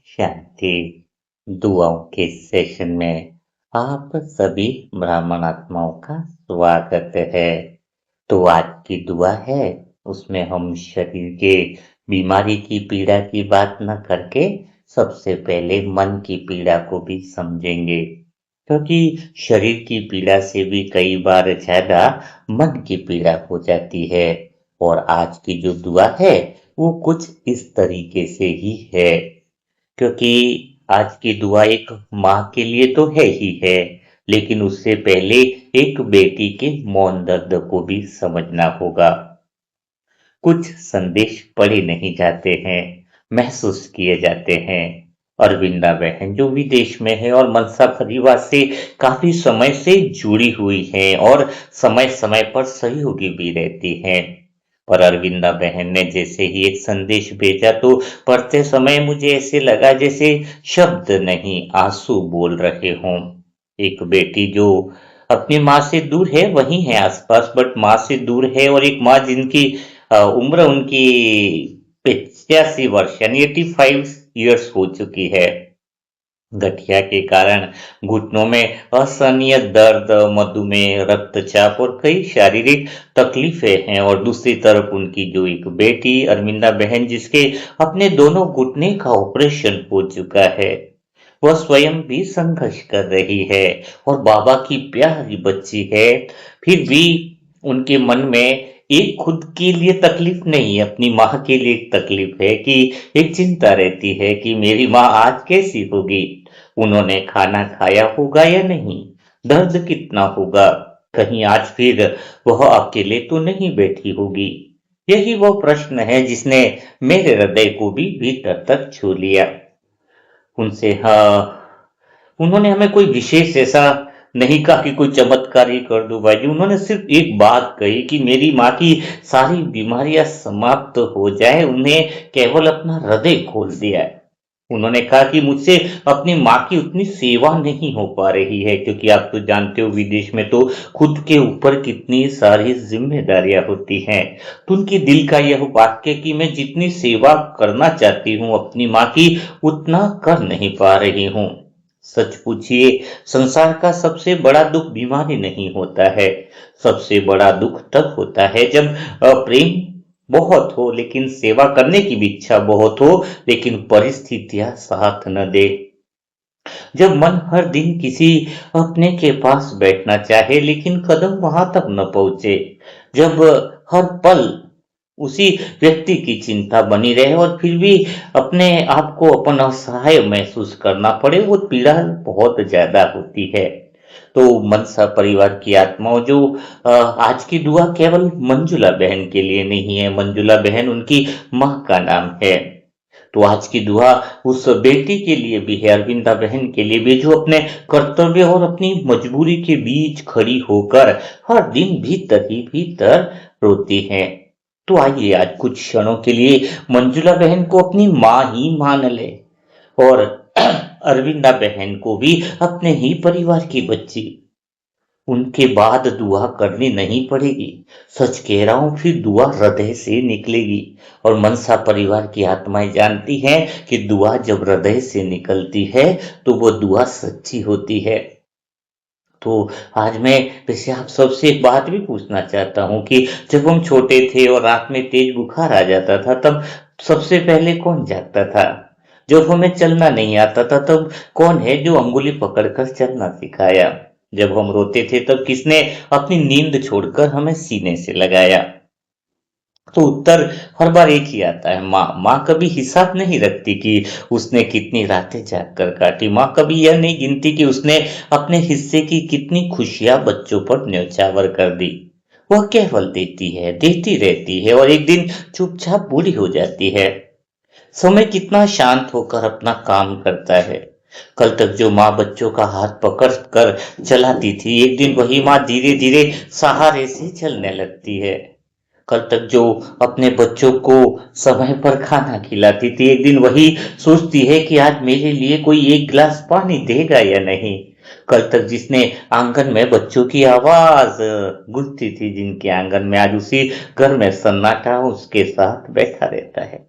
शांति दुआओं के सेशन में आप सभी ब्राह्मण आत्माओं का स्वागत है। तो आज की दुआ है, उसमें हम शरीर के बीमारी की पीड़ा की बात न करके सबसे पहले मन की पीड़ा को भी समझेंगे, क्योंकि शरीर की पीड़ा से भी कई बार ज्यादा मन की पीड़ा हो जाती है। और आज की जो दुआ है वो कुछ इस तरीके से ही है, क्योंकि आज की दुआ एक माँ के लिए तो है ही है, लेकिन उससे पहले एक बेटी के मौन दर्द को भी समझना होगा। कुछ संदेश पढ़े नहीं जाते हैं, महसूस किए जाते हैं। अरविंदा बहन जो विदेश में है और मनसा परिवार से काफी समय से जुड़ी हुई है और समय समय पर सहयोगी भी रहती हैं। और अरविंदा बहन ने जैसे ही एक संदेश भेजा तो पढ़ते समय मुझे ऐसे लगा जैसे शब्द नहीं आंसू बोल रहे हों। एक बेटी जो अपनी माँ से दूर है, वही है आसपास बट माँ से दूर है, और एक माँ जिनकी उम्र उनकी 85 वर्ष यानी 85 ईयर्स हो चुकी है। गठिया के कारण घुटनों में असहनीय दर्द, मधुमेह, रक्तचाप और कई शारीरिक तकलीफें हैं। और दूसरी तरफ उनकी जो एक बेटी अरविंदा बहन, जिसके अपने दोनों घुटने का ऑपरेशन हो चुका है, वह स्वयं भी संघर्ष कर रही है और बाबा की प्यारी बच्ची है। फिर भी उनके मन में एक खुद के लिए तकलीफ नहीं, अपनी माँ के लिए एक तकलीफ है कि एक चिंता रहती है कि मेरी माँ आज कैसी होगी, उन्होंने खाना खाया होगा या नहीं, दर्द कितना होगा, कहीं आज फिर वह अकेले तो नहीं बैठी होगी। यही वो प्रश्न है जिसने मेरे हृदय को भी भीतर तक छू लिया। उनसे उन्होंने हमें कोई विशेष ऐसा नहीं कहा कि कोई चमत्कार ही कर दो भाई जी। उन्होंने सिर्फ एक बात कही कि मेरी माँ की सारी बीमारियां समाप्त हो जाए, उन्हें केवल अपना हृदय खोल दिया है। उन्होंने कहा कि मुझसे अपनी माँ की उतनी सेवा नहीं हो पा रही है, क्योंकि आप तो जानते हो विदेश में तो खुद के ऊपर कितनी सारी जिम्मेदारियां होती हैं। तो उनकी दिल का यह वाक्य कि मैं जितनी सेवा करना चाहती हूँ अपनी माँ की, उतना कर नहीं पा रही हूँ। सच पूछिए, संसार का सबसे बड़ा दुख बीमारी नहीं होता है, सबसे बड़ा दुख तब होता है जब प्रेम बहुत हो लेकिन सेवा करने की भी इच्छा बहुत हो, लेकिन परिस्थितियां साथ न दे। जब मन हर दिन किसी अपने के पास बैठना चाहे लेकिन कदम वहां तक न पहुंचे। जब हर पल उसी व्यक्ति की चिंता बनी रहे और फिर भी अपने आप को अपन असहाय महसूस करना पड़े, वो पीड़ा बहुत ज्यादा होती है। तो मनसा परिवार की आत्माओं जो आज की दुआ केवल मंजुला बहन के लिए नहीं है, मंजुला बहन उनकी माँ का नाम है। तो आज की दुआ उस बेटी के लिए भी है, अरविंदा बहन के लिए भी, जो अपने कर्तव्य और अपनी मजबूरी के बीच खड़ी होकर हर दिन भीतर ही भीतर रोती है। तो आइए आज कुछ क्षणों के लिए मंजुला बहन को अपनी माँ ही मान ले, और अरविंदा बहन को भी अपने ही परिवार की बच्ची। उनके बाद दुआ करनी नहीं पड़ेगी, सच कह रहा हूं, फिर दुआ हृदय से निकलेगी। और मनसा परिवार की आत्माएं जानती हैं कि दुआ जब हृदय से निकलती है तो वो दुआ सच्ची होती है। तो आज मैं वैसे आप सबसे एक बात भी पूछना चाहता हूँ कि जब हम छोटे थे और रात में तेज बुखार आ जाता था, तब सबसे पहले कौन जागता था? जब हमें चलना नहीं आता था तब कौन है जो अंगुली पकड़कर चलना सिखाया? जब हम रोते थे तब किसने अपनी नींद छोड़कर हमें सीने से लगाया? तो उत्तर हर बार एक ही आता है, माँ। माँ कभी हिसाब नहीं रखती कि उसने कितनी रातें जाग कर काटी। माँ कभी यह नहीं गिनती कि उसने अपने हिस्से की कितनी खुशियां बच्चों पर न्यौछावर कर दी। वह केवल देती है, देती रहती है, और एक दिन चुपचाप बूढ़ी हो जाती है। समय कितना शांत होकर अपना काम करता है। कल तक जो माँ बच्चों का हाथ पकड़ कर चलाती थी, एक दिन वही माँ धीरे धीरे सहारे से चलने लगती है। कल तक जो अपने बच्चों को समय पर खाना खिलाती थी, एक दिन वही सोचती है कि आज मेरे लिए कोई एक गिलास पानी देगा या नहीं। कल तक जिसने आंगन में बच्चों की आवाज गूंजती थी, जिनके आंगन में, आज उसी घर में सन्नाटा उसके साथ बैठा रहता है।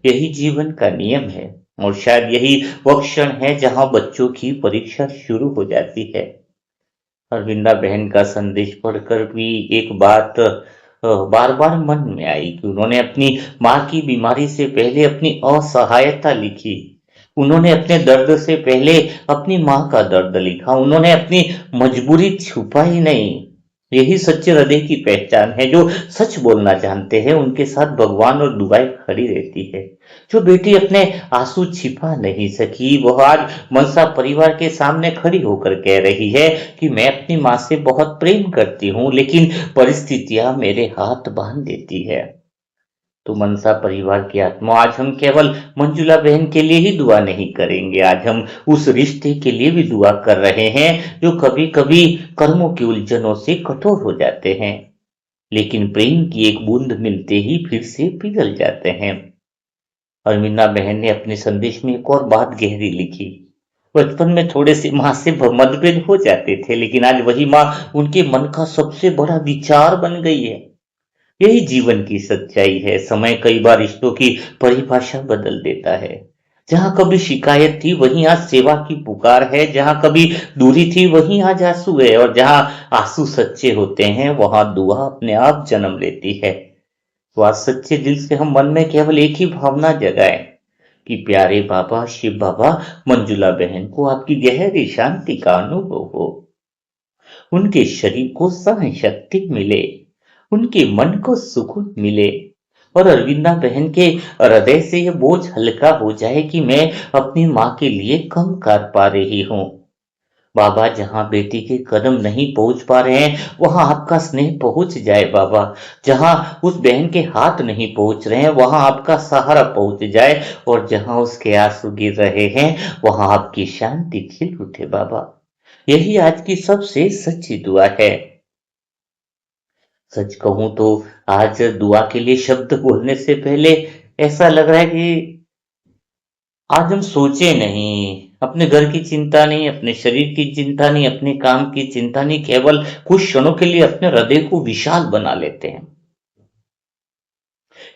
यही जीवन का नियम है। और शायद यही वो क्षण है जहां बच्चों की परीक्षा शुरू हो जाती है। अरविंदा बहन का संदेश पढ़कर भी एक बात बार बार मन में आई कि उन्होंने अपनी माँ की बीमारी से पहले अपनी असहायता लिखी। उन्होंने अपने दर्द से पहले अपनी माँ का दर्द लिखा। उन्होंने अपनी मजबूरी छुपाई नहीं। यही सच्चे हृदय की पहचान है। जो सच बोलना जानते हैं उनके साथ भगवान और दुआएं खड़ी रहती है। जो बेटी अपने आंसू छिपा नहीं सकी वह आज मनसा परिवार के सामने खड़ी होकर कह रही है कि मैं अपनी माँ से बहुत प्रेम करती हूँ, लेकिन परिस्थितियां मेरे हाथ बांध देती है। तो मनसा परिवार की आत्मा, आज हम केवल मंजुला बहन के लिए ही दुआ नहीं करेंगे, आज हम उस रिश्ते के लिए भी दुआ कर रहे हैं जो कभी कभी कर्मों की उलझनों से कठोर हो जाते हैं, लेकिन प्रेम की एक बूंद मिलते ही फिर से पिघल जाते हैं। अरविंदा बहन ने अपने संदेश में एक और बात गहरी लिखी। बचपन में थोड़े से माँ से मतभेद हो जाते थे, लेकिन आज वही माँ उनके मन का सबसे बड़ा विचार बन गई है। यही जीवन की सच्चाई है। समय कई बार रिश्तों की परिभाषा बदल देता है। जहां कभी शिकायत थी वहीं आज सेवा की पुकार है। जहां कभी दूरी थी वहीं आज आंसू है। और जहां आंसू सच्चे होते हैं वहां दुआ अपने आप जन्म लेती है। तो आज सच्चे दिल से हम मन में केवल एक ही भावना जगाएं कि प्यारे बाबा शिव बाबा, मंजुला बहन को आपकी गहरी शांति का अनुभव हो, उनके शरीर को सहन शक्ति मिले, उनके मन को सुकून मिले, और अरविंदा बहन के हृदय से यह बोझ हल्का हो जाए कि मैं अपनी माँ के लिए कम कर पा रही हूँ। बाबा, जहां बेटी के कदम नहीं पहुंच पा रहे हैं वहां आपका स्नेह पहुंच जाए बाबा। जहां उस बहन के हाथ नहीं पहुंच रहे हैं वहां आपका सहारा पहुंच जाए। और जहां उसके आंसू गिर रहे हैं वहां आपकी शांति खिल उठे बाबा। यही आज की सबसे सच्ची दुआ है। सच कहूं तो आज दुआ के लिए शब्द बोलने से पहले ऐसा लग रहा है कि आज हम सोचे नहीं, अपने घर की चिंता नहीं, अपने शरीर की चिंता नहीं, अपने काम की चिंता नहीं, केवल कुछ क्षणों के लिए अपने हृदय को विशाल बना लेते हैं।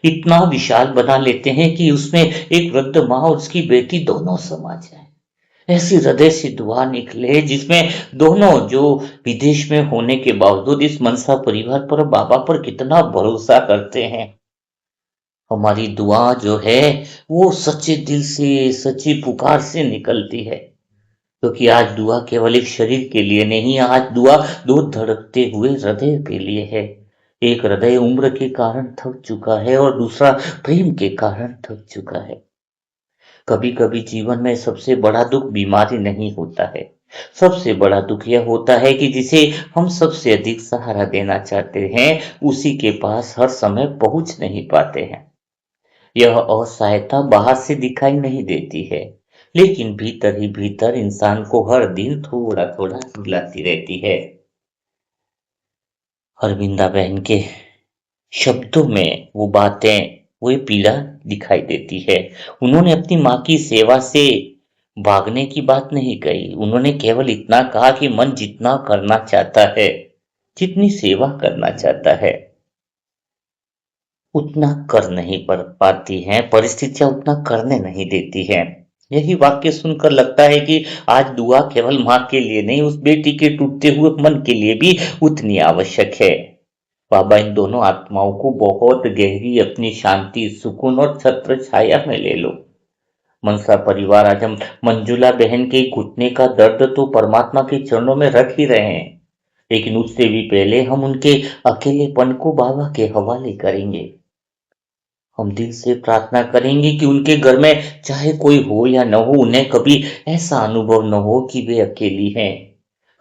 इतना विशाल बना लेते हैं कि उसमें एक वृद्ध माँ और उसकी बेटी दोनों समा जाए। ऐसी हृदय से दुआ निकले जिसमें दोनों, जो विदेश में होने के बावजूद इस मनसा परिवार पर, बाबा पर कितना भरोसा करते हैं। हमारी दुआ जो है वो सच्चे दिल से, सच्ची पुकार से निकलती है। क्योंकि आज दुआ केवल एक शरीर के लिए नहीं, आज दुआ दो धड़कते हुए हृदय के लिए है। एक हृदय उम्र के कारण थक चुका है और दूसरा प्रेम के कारण थक चुका है। कभी कभी जीवन में सबसे बड़ा दुख बीमारी नहीं होता है। सबसे बड़ा दुख यह होता है कि जिसे हम सबसे अधिक सहारा देना चाहते हैं उसी के पास हर समय पहुंच नहीं पाते हैं। यह असहायता बाहर से दिखाई नहीं देती है, लेकिन भीतर ही भीतर इंसान को हर दिन थोड़ा थोड़ा रुलाती रहती है। अरविंदा बहन के शब्दों में वो बातें, वो ये पीड़ा दिखाई देती है। उन्होंने अपनी माँ की सेवा से भागने की बात नहीं कही। उन्होंने केवल इतना कहा कि मन जितना करना चाहता है, जितनी सेवा करना चाहता है, उतना कर नहीं पड़ पाती हैं, परिस्थितियां उतना करने नहीं देती हैं। यही वाक्य सुनकर लगता है कि आज दुआ केवल माँ के लिए नहीं, उस बेटी के टूटते हुए मन के लिए भी उतनी आवश्यक है। बाबा, इन दोनों आत्माओं को बहुत गहरी अपनी शांति, सुकून और छत्र छाया में ले लो। मनसा परिवार, आज हम मंजुला बहन के घुटने का दर्द तो परमात्मा के चरणों में रख ही रहे हैं, लेकिन उससे भी पहले हम उनके अकेलेपन को बाबा के हवाले करेंगे। हम दिल से प्रार्थना करेंगे कि उनके घर में चाहे कोई हो या न हो, उन्हें कभी ऐसा अनुभव न हो कि वे अकेली हैं।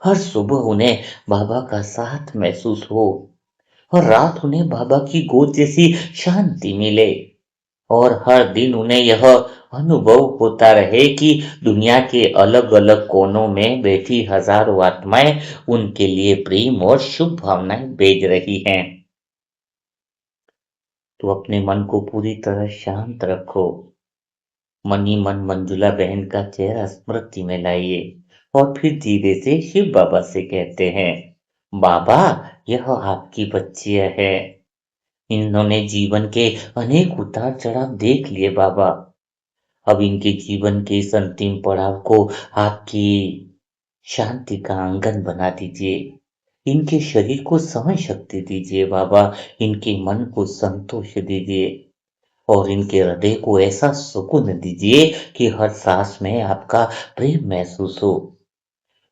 हर सुबह उन्हें बाबा का साथ महसूस हो और रात उन्हें बाबा की गोद जैसी शांति मिले। और हर दिन उन्हें यह अनुभव होता रहे कि दुनिया के अलग अलग कोनों में बैठी हजारों आत्माएं उनके लिए प्रेम और शुभ भावनाएं भेज रही हैं। तो अपने मन को पूरी तरह शांत रखो। मन ही मन मंजुला बहन का चेहरा स्मृति में लाइए और फिर धीरे से शिव बाबा से कहते हैं, बाबा, यह आपकी बच्ची है। इन्होंने जीवन के अनेक उतार चढ़ाव देख लिए बाबा। अब इनके जीवन के इस अंतिम पड़ाव को आपकी शांति का आंगन बना दीजिए। इनके शरीर को सहन शक्ति दीजिए बाबा, इनके मन को संतोष दीजिए और इनके हृदय को ऐसा सुकून दीजिए कि हर सांस में आपका प्रेम महसूस हो।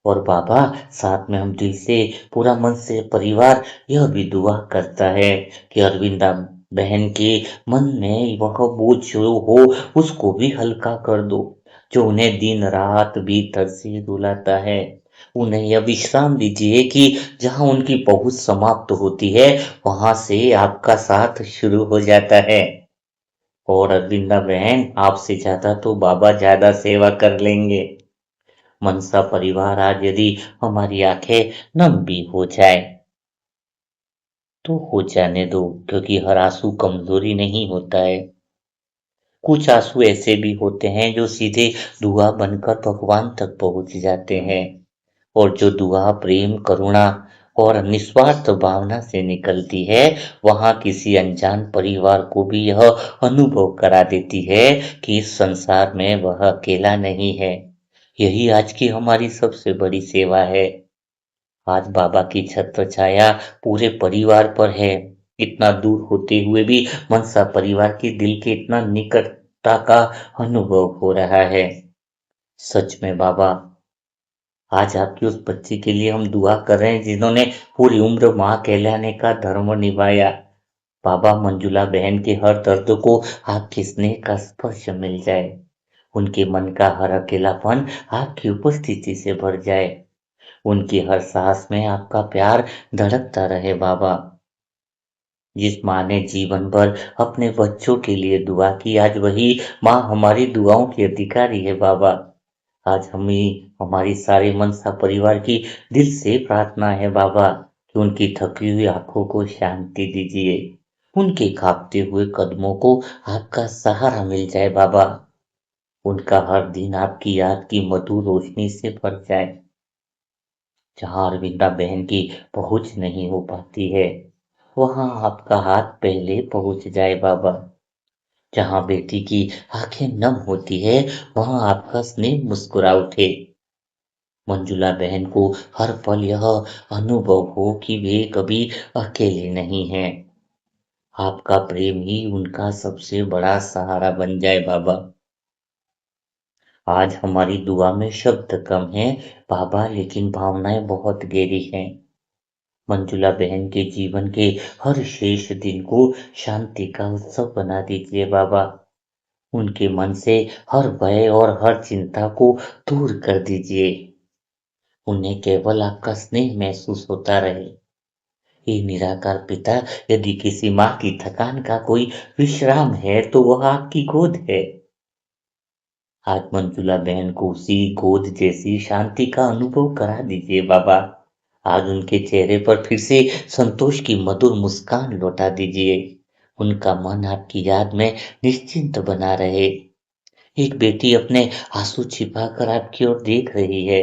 और बाबा, साथ में हम दिल से, पूरा मन से परिवार यह भी दुआ करता है कि अरविंदा बहन के मन में वह बोझ जो हो उसको भी हल्का कर दो, जो उन्हें दिन रात भीतर से रुलाता है। उन्हें यह विश्राम दीजिए कि जहाँ उनकी पहुंच समाप्त होती है वहां से आपका साथ शुरू हो जाता है। और अरविंदा बहन, आपसे ज्यादा तो बाबा ज्यादा सेवा कर लेंगे। मनसा परिवार, आज यदि हमारी आंखें नम भी हो जाए तो हो जाने दो, क्योंकि हर आंसू कमजोरी नहीं होता है। कुछ आंसू ऐसे भी होते हैं जो सीधे दुआ बनकर भगवान तक पहुंच जाते हैं। और जो दुआ प्रेम, करुणा और निस्वार्थ भावना से निकलती है, वहां किसी अनजान परिवार को भी यह अनुभव करा देती है कि इस संसार में वह अकेला नहीं है। यही आज की हमारी सबसे बड़ी सेवा है। आज बाबा की छत्र छाया पूरे परिवार पर है। इतना दूर होते हुए भी मनसा परिवार के दिल के इतना निकटता का अनुभव हो रहा है। सच में बाबा, आज आपकी उस बच्ची के लिए हम दुआ कर रहे हैं जिन्होंने पूरी उम्र माँ कहलाने का धर्म निभाया। बाबा, मंजुला बहन के हर दर्द को आपके स्नेह का स्पर्श मिल जाए। उनके मन का हर अकेलापन आपकी उपस्थिति से भर जाए। उनकी हर सांस में आपका प्यार धड़कता रहे बाबा। जिस माँ ने जीवन भर अपने बच्चों के लिए दुआ की, आज वही माँ हमारी दुआओं की अधिकारी है बाबा। आज हमें, हमारी सारे मनसा परिवार की दिल से प्रार्थना है बाबा कि उनकी थकी हुई आंखों को शांति दीजिए। उनके कांपते हुए कदमों को आपका सहारा मिल जाए बाबा। उनका हर दिन आपकी याद की मधुर रोशनी से भर जाए। जहाँ अरविंदा बहन की पहुंच नहीं हो पाती है, वहां आपका हाथ पहले पहुंच जाए बाबा। जहाँ बेटी की आंखें नम होती है, वहां आपका स्नेह मुस्कुरा उठे। मंजुला बहन को हर पल यह अनुभव हो कि वे कभी अकेले नहीं हैं। आपका प्रेम ही उनका सबसे बड़ा सहारा बन जाए बाबा। आज हमारी दुआ में शब्द कम है बाबा, लेकिन भावनाएं बहुत गहरी हैं। मंजुला बहन के जीवन के हर शेष दिन को शांति का उत्सव बना दीजिए बाबा। उनके मन से हर भय और हर चिंता को दूर कर दीजिए। उन्हें केवल आपका स्नेह महसूस होता रहे। हे निराकार पिता, यदि किसी माँ की थकान का कोई विश्राम है तो वह आपकी गोद है। आज मंजुला बहन को उसी गोद जैसी शांति का अनुभव करा दीजिए बाबा। आज उनके चेहरे पर फिर से संतोष की मधुर मुस्कान लौटा दीजिए। उनका मन आपकी याद में निश्चिंत बना रहे। एक बेटी अपने आंसू छिपाकर आपकी ओर देख रही है,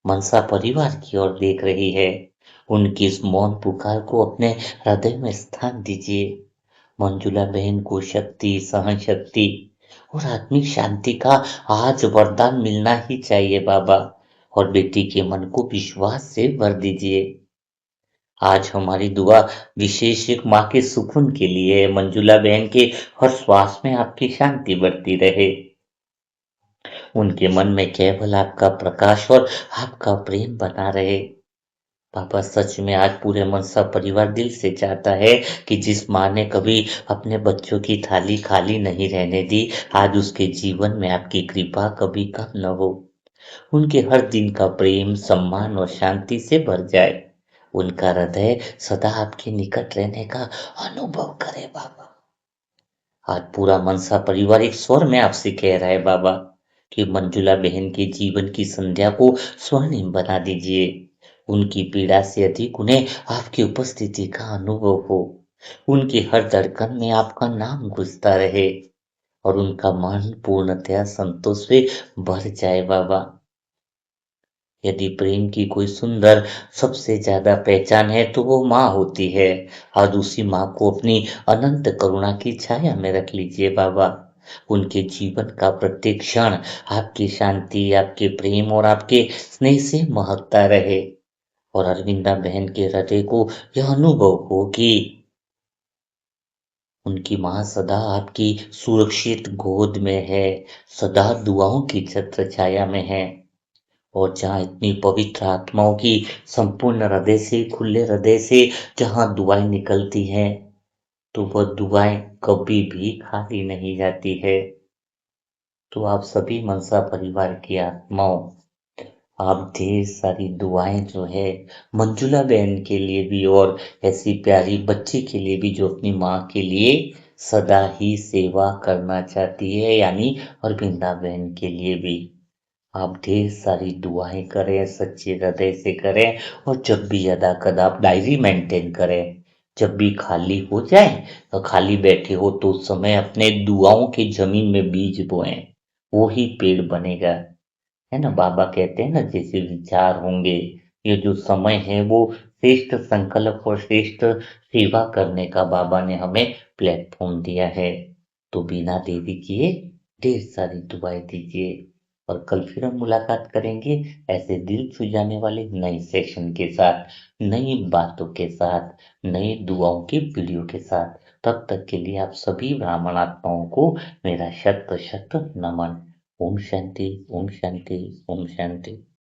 मनसा परिवार की ओर देख रही है। उनकी इस मौन पुकार को अपने हृदय में स्थान दीजिए। मंजुला बहन को शक्ति, सहन शक्ति और आत्मिक शांति का आज वरदान मिलना ही चाहिए बाबा। और बेटी के मन को विश्वास से भर दीजिए। आज हमारी दुआ विशेष एक माँ के सुकून के लिए है। मंजुला बहन के हर श्वास में आपकी शांति बढ़ती रहे। उनके मन में केवल आपका प्रकाश और आपका प्रेम बना रहे। पापा, सच में आज पूरे मनसा परिवार दिल से चाहता है कि जिस माँ ने कभी अपने बच्चों की थाली खाली नहीं रहने दी, आज उसके जीवन में आपकी कृपा कभी कम न हो। उनके हर दिन का प्रेम, सम्मान और शांति से भर जाए। उनका हृदय सदा आपके निकट रहने का अनुभव करे बाबा। आज पूरा मनसा परिवार एक स्वर में आपसे कह रहा है बाबा कि मंजुला बहन के जीवन की संध्या को स्वर्णिम बना दीजिए। उनकी पीड़ा से अधिक उन्हें आपकी उपस्थिति का अनुभव हो। उनकी हर धड़कन में आपका नाम गूंजता रहे और उनका मन पूर्णतया संतोष से भर जाए बाबा। यदि प्रेम की कोई सुंदर सबसे ज्यादा पहचान है तो वो माँ होती है। आज उसी माँ को अपनी अनंत करुणा की छाया में रख लीजिए बाबा। उनके जीवन का प्रत्येक क्षण आपकी शांति, आपके प्रेम और आपके स्नेह से महकता रहे। और अरविंदा बहन के हृदय को यह अनुभव हो कि उनकी माँ सदा आपकी सुरक्षित गोद में है, सदा दुआओं की छत्र छाया में है। और जहाँ इतनी पवित्र आत्माओं की संपूर्ण हृदय से, खुले हृदय से जहाँ दुआएं निकलती हैं, तो वह दुआएं कभी भी खाली नहीं जाती है। तो आप सभी मनसा परिवार की आत्माओं, आप ढेर सारी दुआएं जो है मंजुला बहन के लिए भी और ऐसी प्यारी बच्ची के लिए भी जो अपनी माँ के लिए सदा ही सेवा करना चाहती है, यानी अरविंदा बहन के लिए भी आप ढेर सारी दुआएं करें, सच्चे हृदय से करें। और जब भी अदा कदा आप डायरी मेंटेन करें, जब भी खाली हो जाए तो खाली बैठे हो तो उस समय अपने दुआओं की जमीन में बीज बोएं, वो ही पेड़ बनेगा। है ना, बाबा कहते हैं ना, जैसे विचार होंगे, ये जो समय है वो श्रेष्ठ संकल्प और श्रेष्ठ सेवा करने का बाबा ने हमें प्लेटफॉर्म दिया है। तो बिना देरी किए ढेर सारी दुआएं दीजिए। और कल फिर हम मुलाकात करेंगे ऐसे दिल छू जाने वाले नए सेशन के साथ, नई बातों के साथ, नई दुआओं की वीडियो के साथ। तब तक के लिए आप सभी ब्राह्मण आत्माओं को मेरा शत शत नमन। ओम शांति, ओम शांति, ओम शांति।